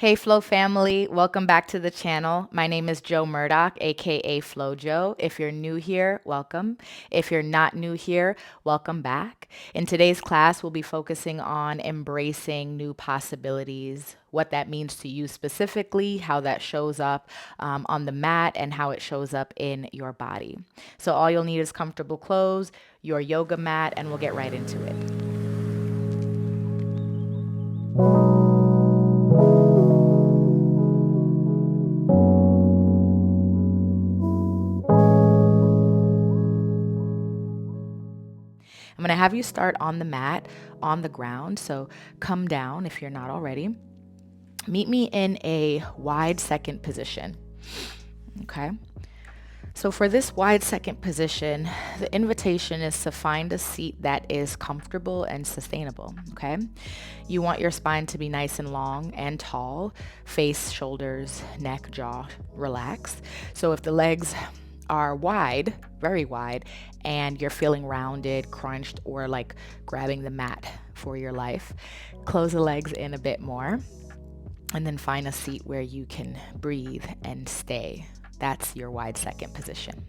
Hey Flow family, welcome back to the channel. My name is Jo Murdock, aka Flowjo. If you're new here, welcome. If you're not new here, welcome back. In today's class, we'll be focusing on embracing new possibilities, what that means to you specifically, how that shows up on the mat, and how it shows up in your body. So all you'll need is comfortable clothes, your yoga mat, and we'll get right into it. I'm gonna have you start on the mat, on the ground. So come down if you're not already. Meet me in a wide second position. Okay. So for this wide second position, the invitation is to find a seat that is comfortable and sustainable. Okay. You want your spine to be nice and long and tall, face, shoulders, neck, jaw, relax. So if the legs are wide, very wide, and you're feeling rounded, crunched, or like grabbing the mat for your life, close the legs in a bit more and then find a seat where you can breathe and stay. That's your wide second position.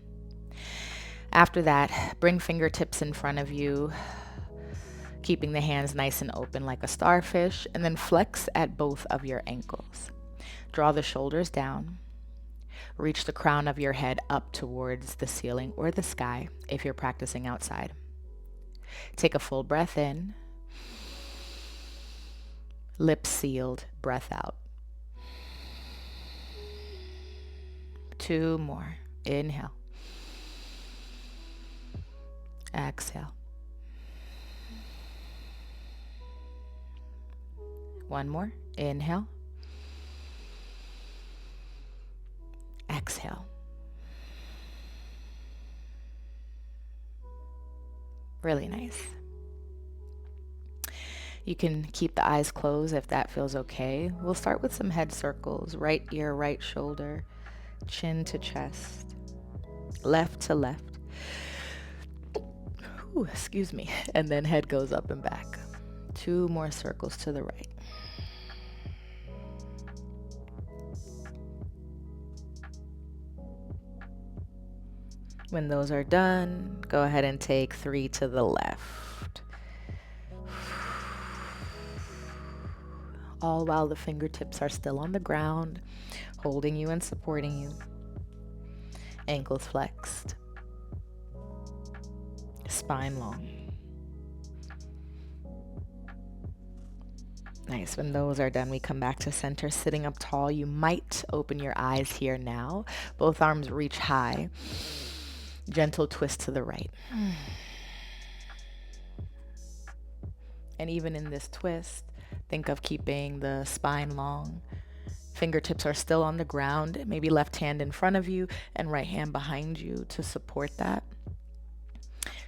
After that, bring fingertips in front of you, keeping the hands nice and open like a starfish, and then flex at both of your ankles. Draw the shoulders down. Reach the crown of your head up towards the ceiling or the sky if you're practicing outside. Take a full breath in. Lips sealed, breath out. 2 more. Inhale. Exhale. 1 more. Inhale. Exhale. Really nice. You can keep the eyes closed if that feels okay. We'll start with some head circles. Right ear, right shoulder, chin to chest, left to left. Ooh, excuse me. And then head goes up and back. 2 more circles to the right. When those are done, go ahead and take 3 to the left. All while the fingertips are still on the ground, holding you and supporting you. Ankles flexed. Spine long. Nice. When those are done, we come back to center, sitting up tall. You might open your eyes here now. Both arms reach high. Gentle twist to the right. And even in this twist, think of keeping the spine long. Fingertips are still on the ground, maybe left hand in front of you and right hand behind you to support that.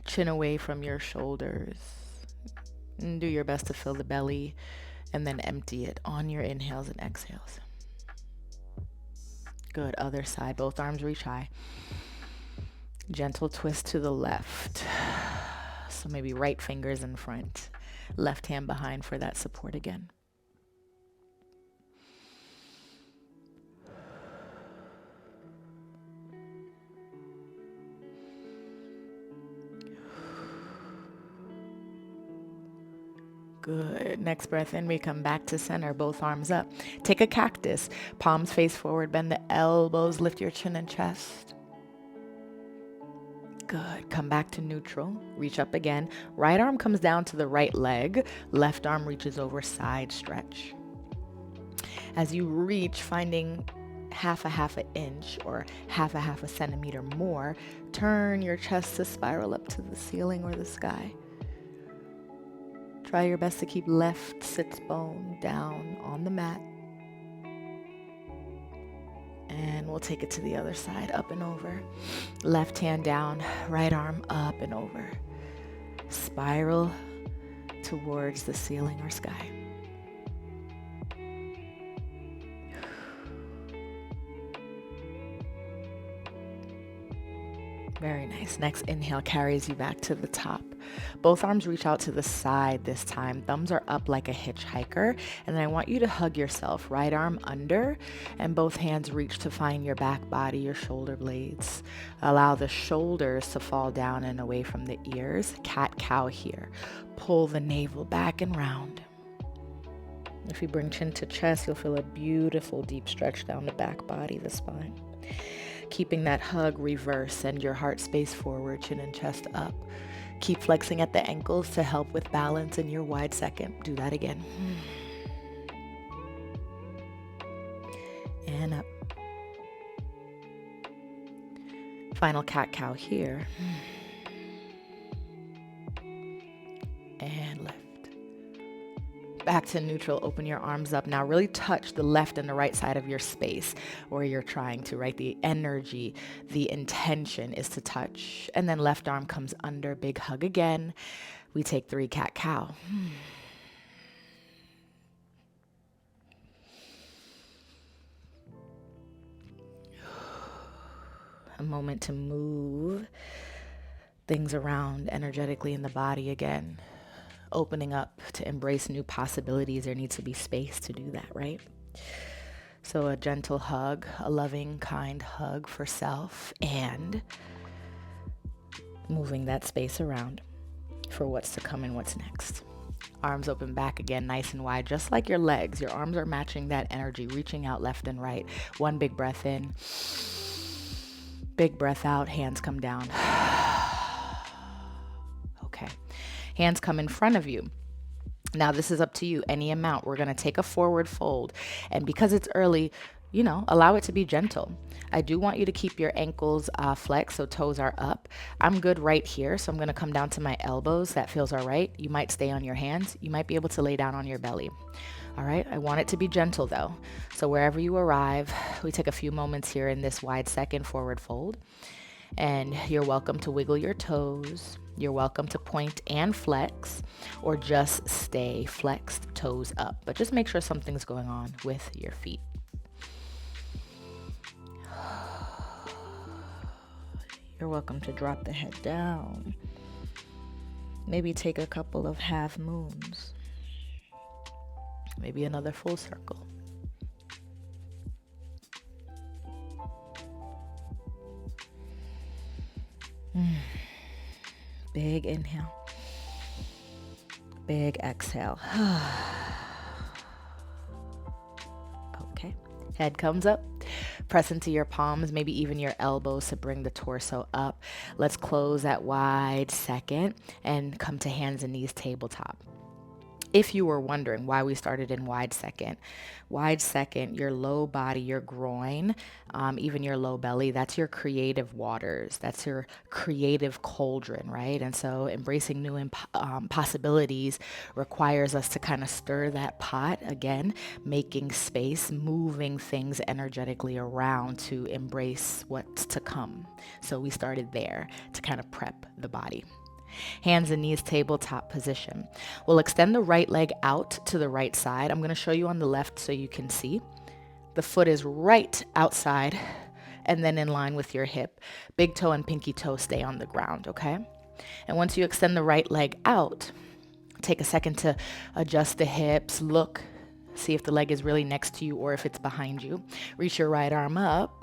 Chin away from your shoulders. And do your best to fill the belly and then empty it on your inhales and exhales. Good. Other side. Both arms reach high. Gentle twist to the left. So maybe right fingers in front, left hand behind for that support again. Good. Next breath in, we come back to center, both arms up. Take a cactus, palms face forward, bend the elbows, lift your chin and chest. Good. Come back to neutral. Reach up again. Right arm comes down to the right leg. Left arm reaches over, side stretch. As you reach, finding half an inch or half a centimeter more, turn your chest to spiral up to the ceiling or the sky. Try your best to keep left sits bone down on the mat. And we'll take it to the other side, up and over. Left hand down, right arm up and over. Spiral towards the ceiling or sky. Very nice. Next inhale carries you back to the top. Both arms reach out to the side this time. Thumbs are up like a hitchhiker. And then I want you to hug yourself. Right arm under and both hands reach to find your back body, your shoulder blades. Allow the shoulders to fall down and away from the ears. Cat-cow here. Pull the navel back and round. If you bring chin to chest, you'll feel a beautiful deep stretch down the back body, the spine. Keeping that hug reverse, send your heart space forward, chin and chest up. Keep flexing at the ankles to help with balance in your wide second. Do that again. And up. Final cat-cow here. And lift. Back to neutral, open your arms up. Now really touch the left and the right side of your space where you're trying to, right? The energy, the intention is to touch. And then left arm comes under, big hug again. We take 3 cat-cow. A moment to move things around energetically in the body again. Opening up to embrace new possibilities. There needs to be space to do that, right? So a gentle hug, a loving, kind hug for self, and moving that space around for what's to come and what's next. Arms open back again, nice and wide, just like your legs. Your arms are matching that energy, reaching out left and right. One big breath in, big breath out, hands come down. Okay. Hands come in front of you. Now this is up to you, any amount. We're gonna take a forward fold. And because it's early, allow it to be gentle. I do want you to keep your ankles flexed, so toes are up. I'm good right here, so I'm gonna come down to my elbows. That feels all right. You might stay on your hands. You might be able to lay down on your belly. All right, I want it to be gentle though. So wherever you arrive, we take a few moments here in this wide second forward fold. And you're welcome to wiggle your toes. You're welcome to point and flex, or just stay flexed, toes up. But just make sure something's going on with your feet. You're welcome to drop the head down. Maybe take a couple of half moons. Maybe another full circle. Big inhale. Big exhale. Okay. Head comes up. Press into your palms, maybe even your elbows to bring the torso up. Let's close that wide second and come to hands and knees, tabletop. If you were wondering why we started in wide second, your low body, your groin, even your low belly, that's your creative waters. That's your creative cauldron, right? And so embracing new possibilities requires us to kind of stir that pot again, making space, moving things energetically around to embrace what's to come. So we started there to kind of prep the body. Hands and knees, tabletop position. We'll extend the right leg out to the right side. I'm going to show you on the left so you can see. The foot is right outside and then in line with your hip. Big toe and pinky toe stay on the ground, okay? And once you extend the right leg out, take a second to adjust the hips, look, see if the leg is really next to you or if it's behind you. Reach your right arm up.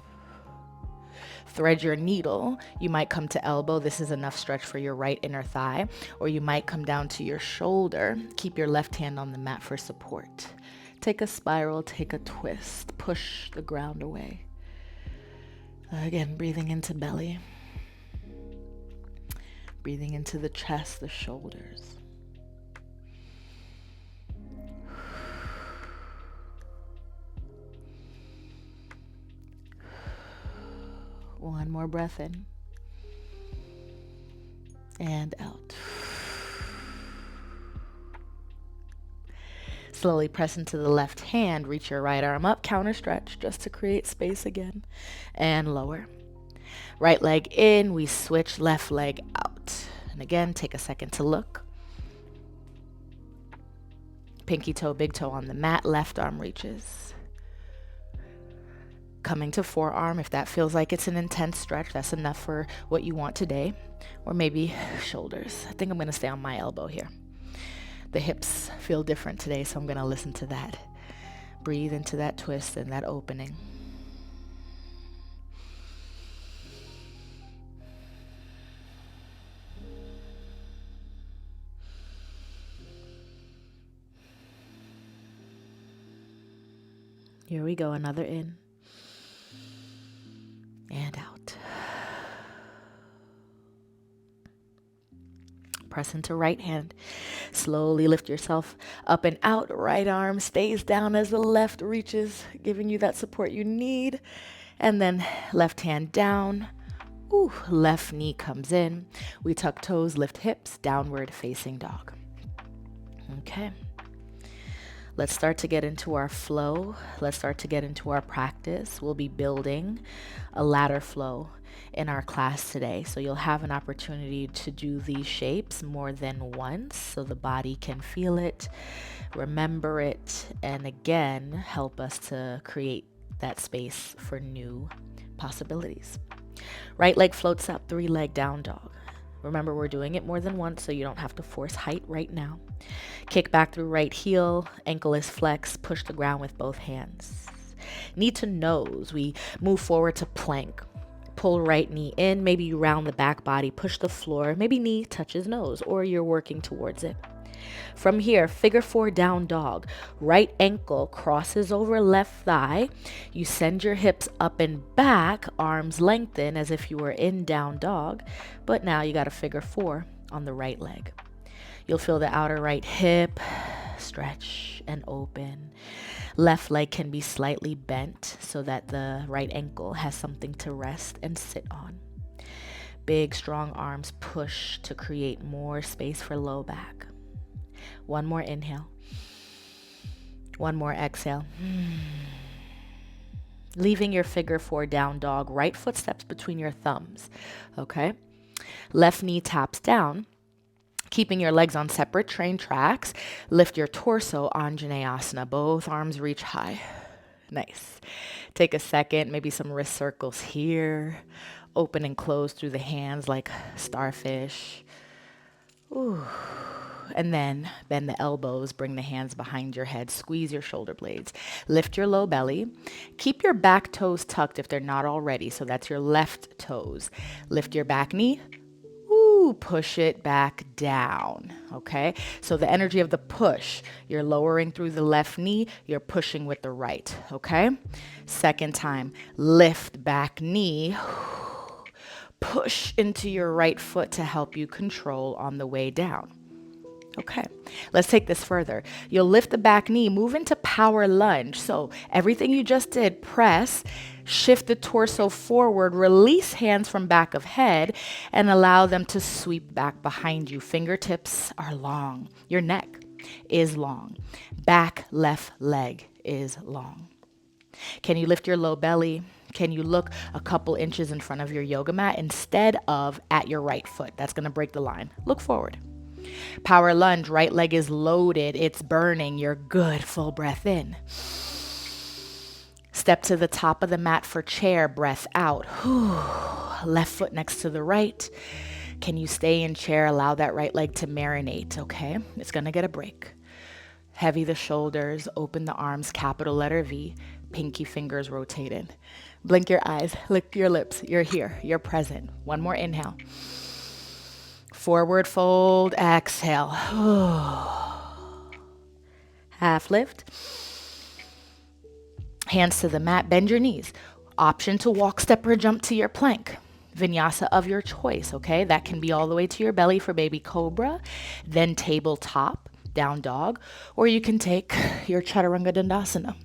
Thread your needle. You might come to elbow. This is enough stretch for your right inner thigh. Or you might come down to your shoulder. Keep your left hand on the mat for support. Take a spiral, take a twist. Push the ground away. Again, breathing into belly. Breathing into the chest, the shoulders. One more breath in and out. Slowly press into the left hand, reach your right arm up, counter stretch just to create space again, and lower. Right leg in, we switch left leg out. And again, take a second to look. Pinky toe, big toe on the mat, left arm reaches. Coming to forearm, if that feels like it's an intense stretch, that's enough for what you want today. Or maybe shoulders. I think I'm going to stay on my elbow here. The hips feel different today, so I'm going to listen to that. Breathe into that twist and that opening. Here we go, another in and out. Press into right hand. Slowly lift yourself up and out. Right arm stays down as the left reaches, giving you that support you need. And then left hand down. Ooh, left knee comes in. We tuck toes, lift hips, downward facing dog. Okay. Let's start to get into our flow. Let's start to get into our practice. We'll be building a ladder flow in our class today. So you'll have an opportunity to do these shapes more than once so the body can feel it, remember it, and again, help us to create that space for new possibilities. Right leg floats up, 3-leg down dog. Remember, we're doing it more than once, so you don't have to force height right now. Kick back through right heel, ankle is flexed, push the ground with both hands. Knee to nose, we move forward to plank. Pull right knee in, maybe you round the back body, push the floor, maybe knee touches nose, or you're working towards it. From here, figure 4 down dog. Right ankle crosses over left thigh. You send your hips up and back, arms lengthen as if you were in down dog, but now you got a figure 4 on the right leg. You'll feel the outer right hip stretch and open. Left leg can be slightly bent so that the right ankle has something to rest and sit on. Big, strong arms push to create more space for low back. One more inhale. One more exhale. Leaving your figure 4 down dog, right foot steps between your thumbs. Okay? Left knee taps down. Keeping your legs on separate train tracks, lift your torso, Anjaneyasana. Both arms reach high. Nice. Take a second, maybe some wrist circles here. Open and close through the hands like starfish. Ooh. And then bend the elbows, bring the hands behind your head, squeeze your shoulder blades. Lift your low belly. Keep your back toes tucked if they're not already, so that's your left toes. Lift your back knee. Ooh, push it back down, okay? So the energy of the push, you're lowering through the left knee, you're pushing with the right, okay? Second time, lift back knee. Push into your right foot to help you control on the way down. Okay, let's take this further. You'll lift the back knee, move into power lunge. So everything you just did, press, shift the torso forward, release hands from back of head, and allow them to sweep back behind you. Fingertips are long. Your neck is long. Back left leg is long. Can you lift your low belly? Can you look a couple inches in front of your yoga mat instead of at your right foot? That's going to break the line. Look forward. Power lunge, right leg is loaded. It's burning. You're good. Full breath in. Step to the top of the mat for chair. Breath out. Left foot next to the right. Can you stay in chair? Allow that right leg to marinate, okay? It's going to get a break. Heavy the shoulders. Open the arms. Capital letter V. Pinky fingers rotated. Blink your eyes. Lick your lips. You're here. You're present. One more inhale. Forward fold, exhale. Half lift. Hands to the mat, bend your knees. Option to walk, step, or jump to your plank. Vinyasa of your choice, okay? That can be all the way to your belly for baby cobra, then tabletop, down dog, or you can take your chaturanga dandasana.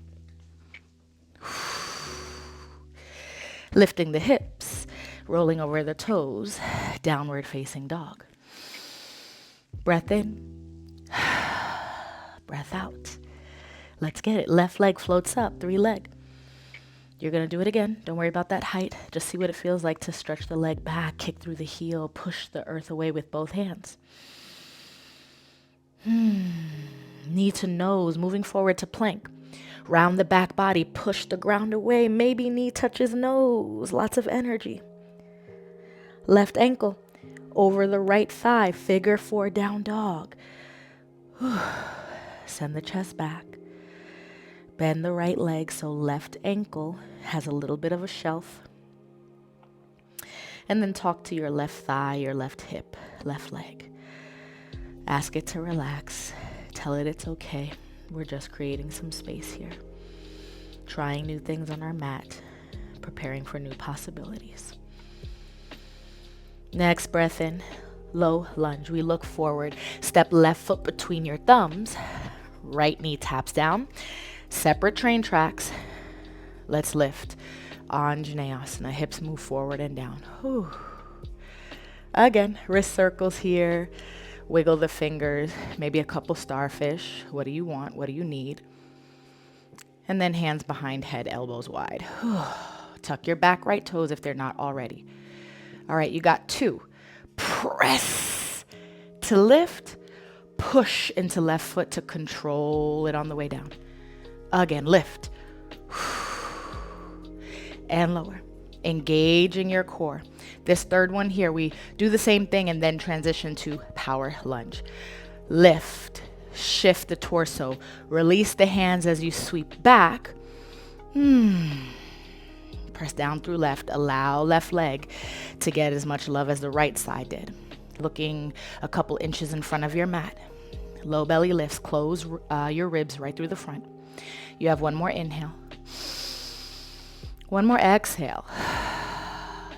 Lifting the hips, rolling over the toes, downward facing dog. Breath in, breath out. Let's get it. Left leg floats up, 3-leg. You're going to do it again. Don't worry about that height. Just see what it feels like to stretch the leg back, kick through the heel, push the earth away with both hands. Knee to nose, moving forward to plank. Round the back body, push the ground away. Maybe knee touches nose. Lots of energy. Left ankle over the right thigh. Figure 4 down dog. Send the chest back. Bend the right leg so left ankle has a little bit of a shelf. And then talk to your left thigh, your left hip, left leg. Ask it to relax. Tell it it's okay. We're just creating some space here. Trying new things on our mat. Preparing for new possibilities. Next breath in. Low lunge. We look forward. Step left foot between your thumbs. Right knee taps down. Separate train tracks. Let's lift. Anjaneyasana. Hips move forward and down. Whew. Again, wrist circles here. Wiggle the fingers. Maybe a couple starfish. What do you want? What do you need? And then hands behind head, elbows wide. Whew. Tuck your back right toes if they're not already. All right, you got 2. Press to lift. Push into left foot to control it on the way down. Again, lift. And lower. Engaging your core. This third one here, we do the same thing and then transition to power lunge. Lift. Shift the torso. Release the hands as you sweep back. Press down through left. Allow left leg to get as much love as the right side did. Looking a couple inches in front of your mat. Low belly lifts. Close your ribs right through the front. You have one more inhale. One more exhale.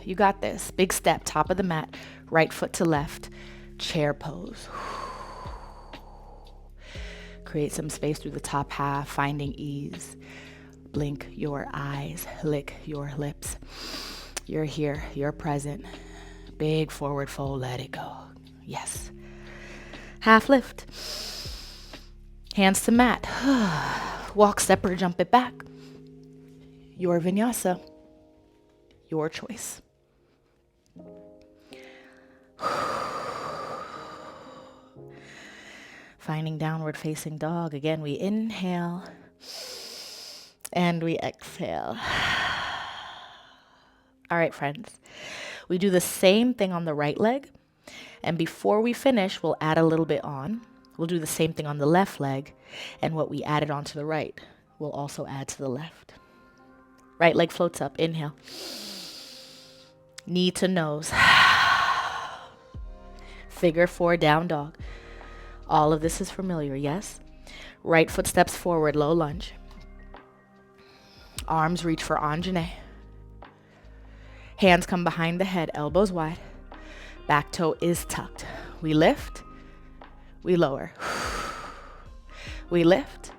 You got this. Big step, top of the mat. Right foot to left. Chair pose. Create some space through the top half, finding ease. Blink your eyes. Lick your lips. You're here. You're present. Big forward fold. Let it go. Yes. Half lift. Hands to mat. Walk, step, or jump it back. Your vinyasa. Your choice. Finding downward facing dog. Again, we inhale and we exhale. All right, friends. We do the same thing on the right leg. And before we finish, we'll add a little bit on. We'll do the same thing on the left leg. And what we added onto the right, we'll also add to the left. Right leg floats up. Inhale. Knee to nose. Figure 4 down dog. All of this is familiar, yes? Right foot steps forward, low lunge. Arms reach for Anjane. Hands come behind the head, elbows wide. Back toe is tucked. We lift. We lower. We lift.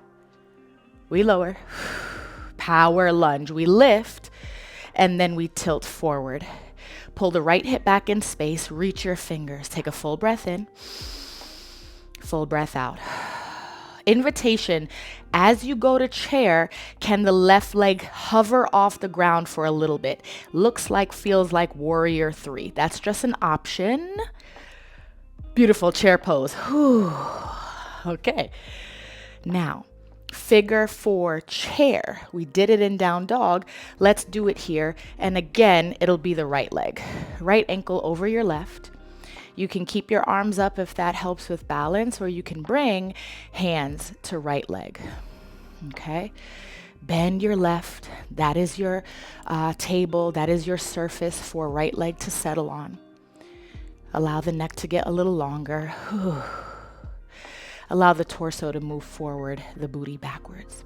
We lower. Power lunge. We lift. And then we tilt forward. Pull the right hip back in space. Reach your fingers. Take a full breath in. Full breath out. Invitation. As you go to chair, can the left leg hover off the ground for a little bit? Looks like, feels like warrior 3. That's just an option. Beautiful chair pose. Whew. Okay. Now, figure 4 chair. We did it in down dog. Let's do it here. And again, it'll be the right leg. Right ankle over your left. You can keep your arms up if that helps with balance, or you can bring hands to right leg. Okay. Bend your left. That is your table. That is your surface for right leg to settle on. Allow the neck to get a little longer. Allow the torso to move forward, the booty backwards.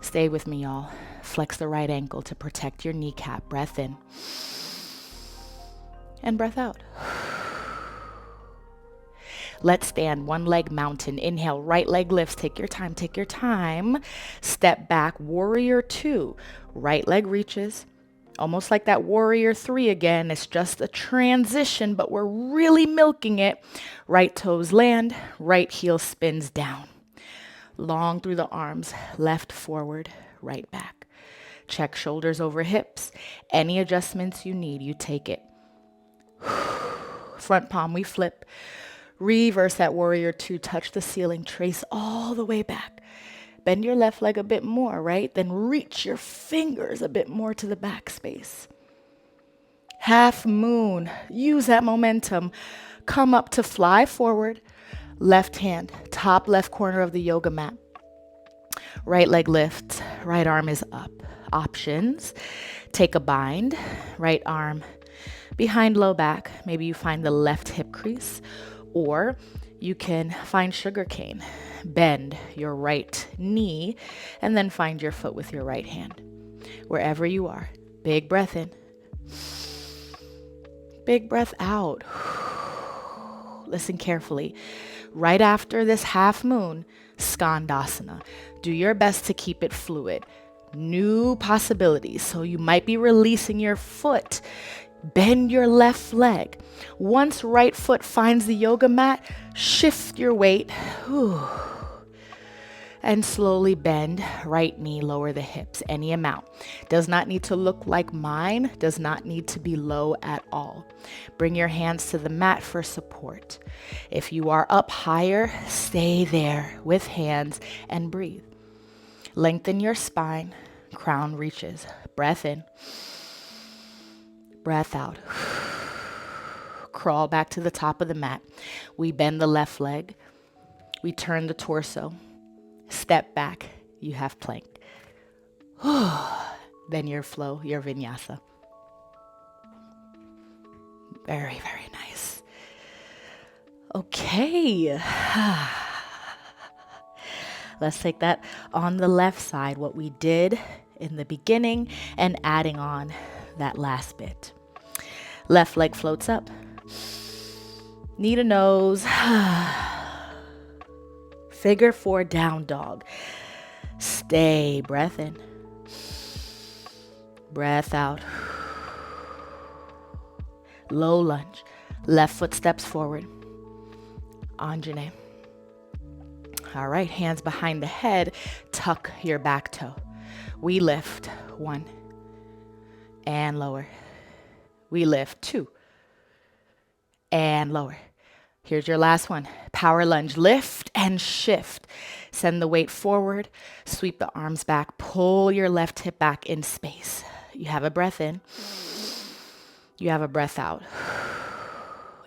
Stay with me, y'all. Flex the right ankle to protect your kneecap. Breath in. And breath out. Let's stand. One leg mountain. Inhale. Right leg lifts. Take your time. Take your time. Step back. Warrior 2. Right leg reaches. Almost like that warrior 3 again. It's just a transition, but we're really milking it. Right toes land. Right heel spins down. Long through the arms. Left forward. Right back. Check shoulders over hips. Any adjustments you need, you take it. Front palm, we flip. Reverse that warrior 2, touch the ceiling, trace all the way back. Bend your left leg a bit more, right? Then reach your fingers a bit more to the back space. Half moon. Use that momentum. Come up to fly forward. Left hand, top left corner of the yoga mat. Right leg lifts, right arm is up. Options, take a bind, right arm behind low back. Maybe you find the left hip crease, or you can find sugar cane. Bend your right knee and then find your foot with your right hand. Wherever you are, big breath in, big breath out. Listen carefully. Right after this half moon, Skandasana. Do your best to keep it fluid. New possibilities. So you might be releasing your foot. Bend your left leg. Once right foot finds the yoga mat, shift your weight. And slowly bend right knee, lower the hips, any amount. Does not need to look like mine, does not need to be low at all. Bring your hands to the mat for support. If you are up higher, stay there with hands and breathe. Lengthen your spine, crown reaches. Breath in, breath out. Crawl back to the top of the mat. We bend the left leg. We turn the torso. Step back, you have plank. Then your flow, your vinyasa. Very, very nice. Okay. Let's take that on the left side, what we did in the beginning and adding on that last bit. Left leg floats up. Knee to nose. Figure 4 down dog. Stay. Breath in. Breath out. Low lunge. Left foot steps forward. Anjane. All right, hands behind the head. Tuck your back toe. We lift. 1. And lower. We lift. 2. And lower. Here's your last one. Power lunge. Lift and shift. Send the weight forward. Sweep the arms back. Pull your left hip back in space. You have a breath in. You have a breath out.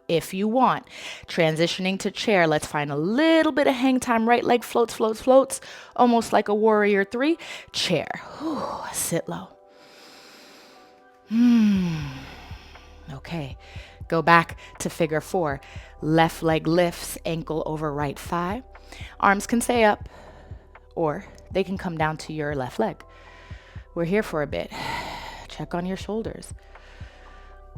If you want, transitioning to chair, let's find a little bit of hang time. Right leg floats, floats, floats. Almost like a warrior 3. Chair. Sit low. Okay. Go back to figure 4. Left leg lifts, ankle over right thigh. Arms can stay up, or they can come down to your left leg. We're here for a bit. Check on your shoulders.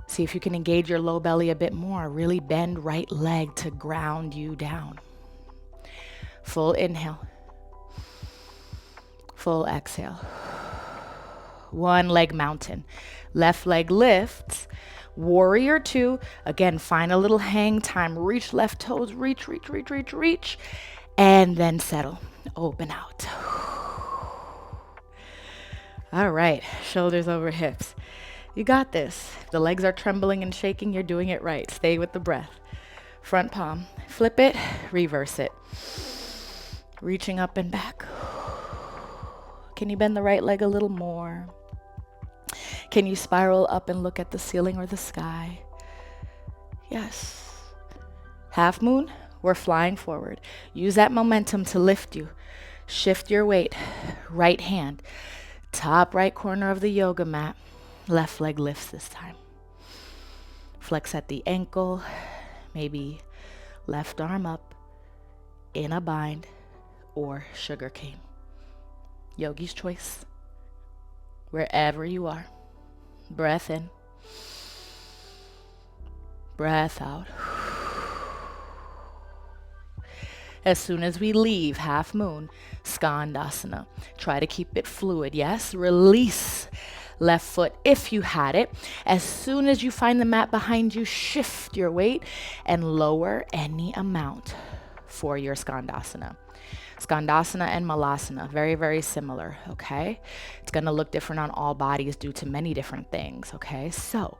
See if you can engage your low belly a bit more. Really bend right leg to ground you down. Full inhale. Full exhale. One leg mountain. Left leg lifts. Warrior 2, again, find a little hang time. Reach left toes, reach, reach, reach, reach, reach. And then settle, open out. All right, shoulders over hips. You got this. If the legs are trembling and shaking, you're doing it right. Stay with the breath. Front palm, flip it, reverse it. Reaching up and back. Can you bend the right leg a little more? Can you spiral up and look at the ceiling or the sky? Yes. Half moon, we're flying forward. Use that momentum to lift you. Shift your weight. Right hand, top right corner of the yoga mat. Left leg lifts this time. Flex at the ankle. Maybe left arm up in a bind or sugar cane. Yogi's choice. Wherever you are. Breath in. Breath out. As soon as we leave half moon, Skandasana. Try to keep it fluid. Yes, release left foot if you had it. As soon as you find the mat behind you, shift your weight and lower any amount for your Skandasana. Skandasana and Malasana, very, very similar, okay? It's gonna look different on all bodies due to many different things, okay? So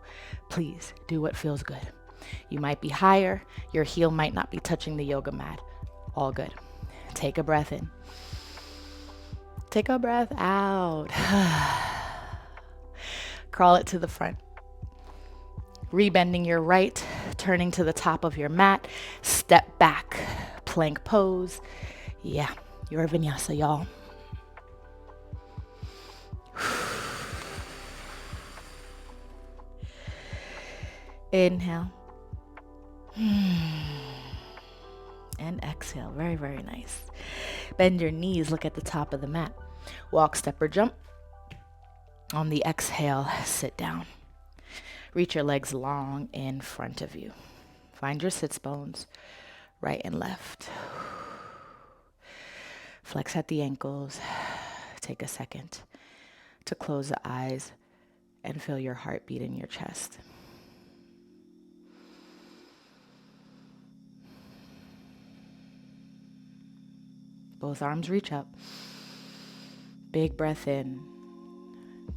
please do what feels good. You might be higher, your heel might not be touching the yoga mat. All good. Take a breath in. Take a breath out. Crawl it to the front. Rebending your right, turning to the top of your mat. Step back, plank pose. Yeah, you're a vinyasa, y'all. Inhale. And exhale. Very, very nice. Bend your knees, look at the top of the mat. Walk, step, or jump. On the exhale, sit down. Reach your legs long in front of you. Find your sits bones, right and left. Flex at the ankles. Take a second to close the eyes and feel your heartbeat in your chest. Both arms reach up. Big breath in.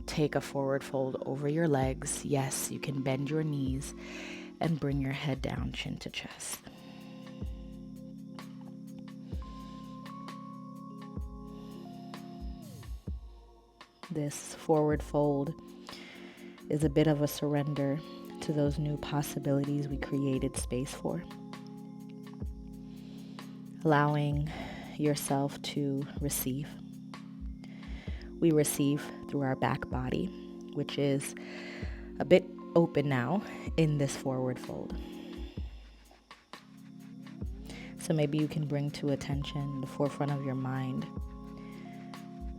Take a forward fold over your legs. Yes, you can bend your knees and bring your head down, chin to chest. This forward fold is a bit of a surrender to those new possibilities we created space for. Allowing yourself to receive. We receive through our back body, which is a bit open now in this forward fold. So maybe you can bring to attention the forefront of your mind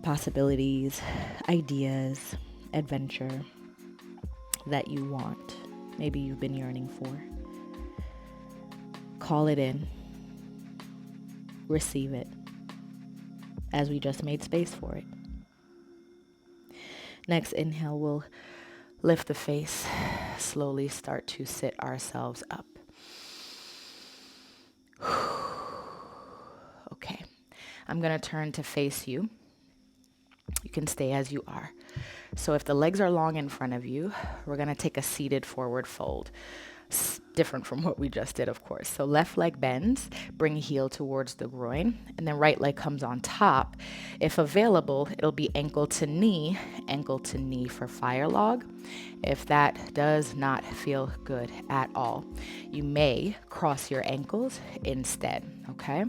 possibilities, ideas, adventure that you want. Maybe you've been yearning for. Call it in. Receive it, as we just made space for it. Next inhale, we'll lift the face, slowly start to sit ourselves up. Okay, I'm going to turn to face you. You can stay as you are. So if the legs are long in front of you, we're going to take a seated forward fold. Different from what we just did, of course. So left leg bends, bring heel towards the groin, and then right leg comes on top. If available, it'll be ankle to knee for fire log. If that does not feel good at all, you may cross your ankles instead, okay?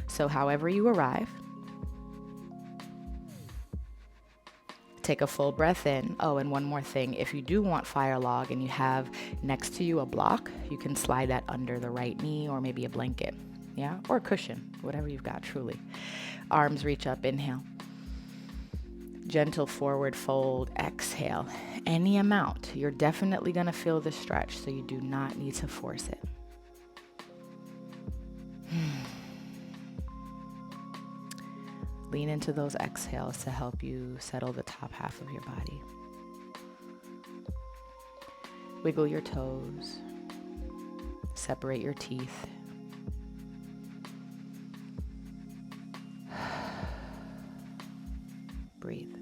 So however you arrive, take a full breath in. Oh, and one more thing. If you do want fire log and you have next to you a block, you can slide that under the right knee or maybe a blanket, yeah? Or a cushion, whatever you've got, truly. Arms reach up, inhale. Gentle forward fold, exhale. Any amount. You're definitely going to feel the stretch, so you do not need to force it. Lean into those exhales to help you settle the top half of your body. Wiggle your toes. Separate your teeth. Breathe.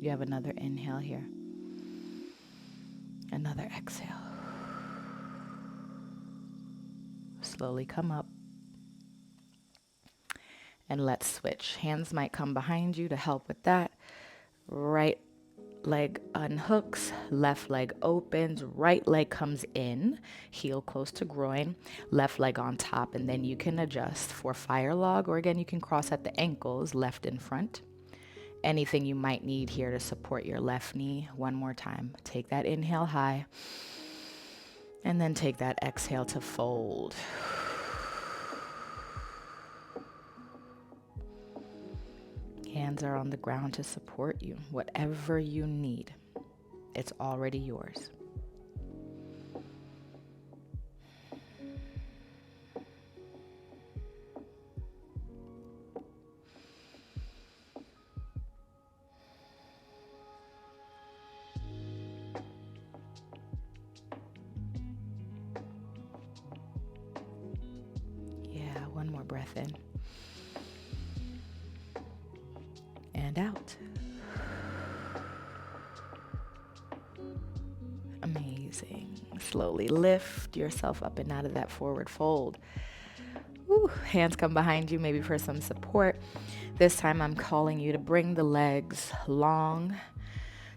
You have another inhale here. Another exhale. Slowly come up. And let's switch. Hands might come behind you to help with that. Right leg unhooks, left leg opens, right leg comes in, heel close to groin, left leg on top, and then you can adjust for fire log, or again, you can cross at the ankles, left in front. Anything you might need here to support your left knee. One more time. Take that inhale high, and then take that exhale to fold. Hands are on the ground to support you. Whatever you need, it's already yours. Yeah, one more breath in. And out. Amazing. Slowly lift yourself up and out of that forward fold. Whew. Hands come behind you, maybe for some support. This time I'm calling you to bring the legs long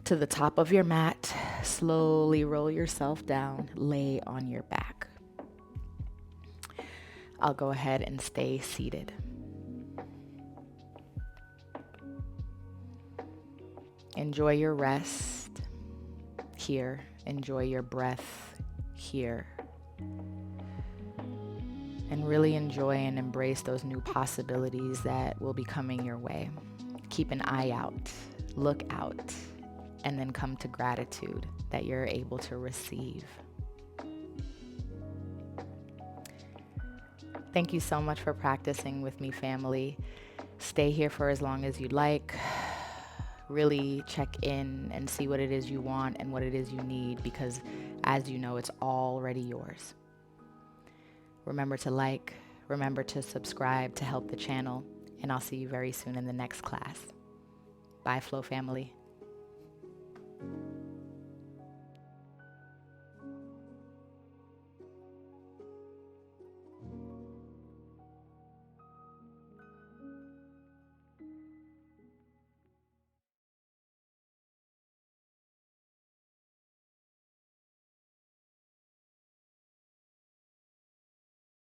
to the top of your mat. Slowly roll yourself down, lay on your back. I'll go ahead and stay seated. Enjoy your rest here. Enjoy your breath here. And really enjoy and embrace those new possibilities that will be coming your way. Keep an eye out, look out, and then come to gratitude that you're able to receive. Thank you so much for practicing with me, family. Stay here for as long as you'd like. Really check in and see what it is you want and what it is you need, because as you know, it's already yours. Remember to like, remember to subscribe to help the channel, and I'll see you very soon in the next class. Bye, Flow family.